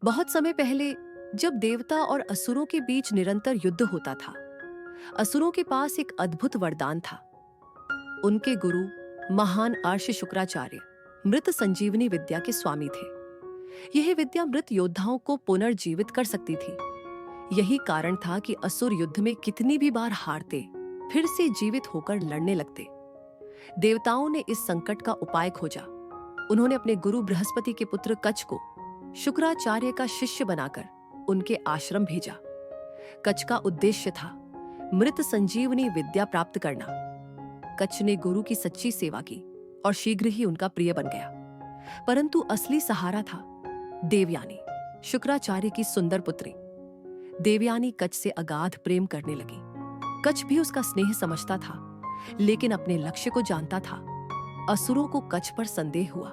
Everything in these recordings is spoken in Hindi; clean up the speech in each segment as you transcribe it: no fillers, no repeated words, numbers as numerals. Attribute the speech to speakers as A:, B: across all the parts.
A: बहुत समय पहले, जब देवता और असुरों के बीच निरंतर युद्ध होता था, असुरों के पास एक अद्भुत वरदान था। उनके गुरु महान आर्ष शुक्राचार्य मृत संजीवनी विद्या के स्वामी थे। यह विद्या मृत योद्धाओं को पुनर्जीवित कर सकती थी। यही कारण था कि असुर युद्ध में कितनी भी बार हारते, फिर से जीवित होकर लड़ने लगते। देवताओं ने इस संकट का उपाय खोजा। उन्होंने अपने गुरु बृहस्पति के पुत्र कच्छ को शुक्राचार्य का शिष्य बनाकर उनके आश्रम भेजा। कच्छ का उद्देश्य था मृत संजीवनी विद्या प्राप्त करना। कच्छ ने गुरु की सच्ची सेवा की और शीघ्र ही उनका प्रिय बन गया। परंतु असली सहारा था देवयानी, शुक्राचार्य की सुंदर पुत्री। देवयानी कच्छ से अगाध प्रेम करने लगी। कच्छ भी उसका स्नेह समझता था, लेकिन अपने लक्ष्य को जानता था। असुरों को कच्छ पर संदेह हुआ।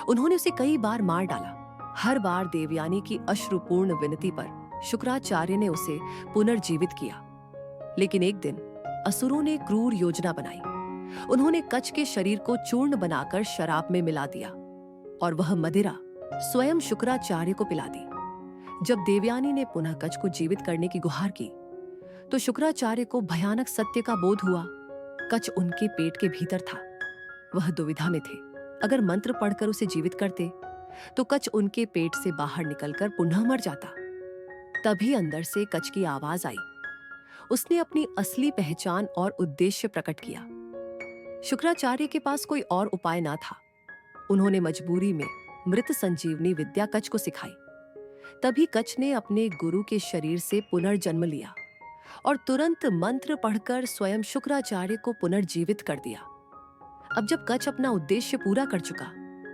A: उन्होंने उसे कई बार मार डाला। हर बार देवयानी की अश्रुपूर्ण विनती पर शुक्राचार्य ने उसे पुनर्जीवित किया। लेकिन एक दिन असुरों ने क्रूर योजना बनाई। उन्होंने कच्छ के शरीर को चूर्ण बनाकर शराब में मिला दिया और वह मदिरा स्वयं शुक्राचार्य को पिला दी। जब देवयानी ने पुनः कच्छ को जीवित करने की गुहार की, तो शुक्राचार्य को भयानक सत्य का बोध हुआ। कच्छ उनके पेट के भीतर था। वह दुविधा में थे। अगर मंत्र पढ़कर उसे जीवित करते, तो कच्छ उनके पेट से बाहर निकलकर पुनः मर जाता। तभी अंदर से कच्छ की आवाज आई। उसने अपनी असली पहचान और उद्देश्य प्रकट किया। शुक्राचार्य के पास कोई और उपाय ना था। उन्होंने मजबूरी में मृत संजीवनी विद्या कच्छ को सिखाई। तभी कच्छ ने अपने गुरु के शरीर से पुनर्जन्म लिया और तुरंत मंत्र पढ़कर स्वयं शुक्राचार्य को पुनर्जीवित कर दिया। अब जब कच्छ अपना उद्देश्य पूरा कर चुका,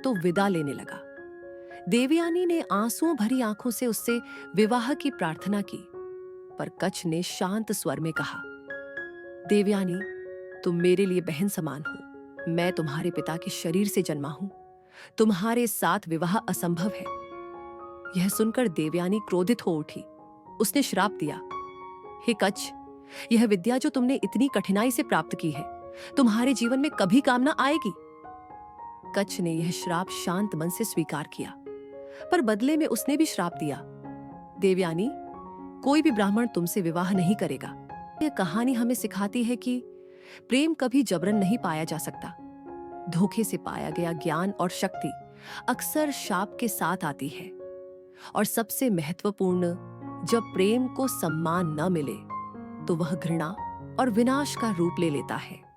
A: तो विदा लेने लगा। देवयानी ने आंसुओं भरी आंखों से उससे विवाह की प्रार्थना की, पर कच्छ ने शांत स्वर में कहा, देवयानी, तुम मेरे लिए बहन समान हो। मैं तुम्हारे पिता के शरीर से जन्मा हूं। तुम्हारे साथ विवाह असंभव है। यह सुनकर देवयानी क्रोधित हो उठी। उसने श्राप दिया, हे कच्छ, यह विद्या जो तुमने इतनी कठिनाई से प्राप्त की है, तुम्हारे जीवन में कभी काम ना आएगी। कच्छ ने यह श्राप शांत मन से स्वीकार किया, पर बदले में उसने भी श्राप दिया, देवयानी, कोई भी ब्राह्मण तुमसे विवाह नहीं करेगा। यह कहानी हमें सिखाती है कि प्रेम कभी जबरन नहीं पाया जा सकता। धोखे से पाया गया ज्ञान और शक्ति अक्सर शाप के साथ आती है। और सबसे महत्वपूर्ण, जब प्रेम को सम्मान न मिले, तो वह घृणा और विनाश का रूप ले लेता है।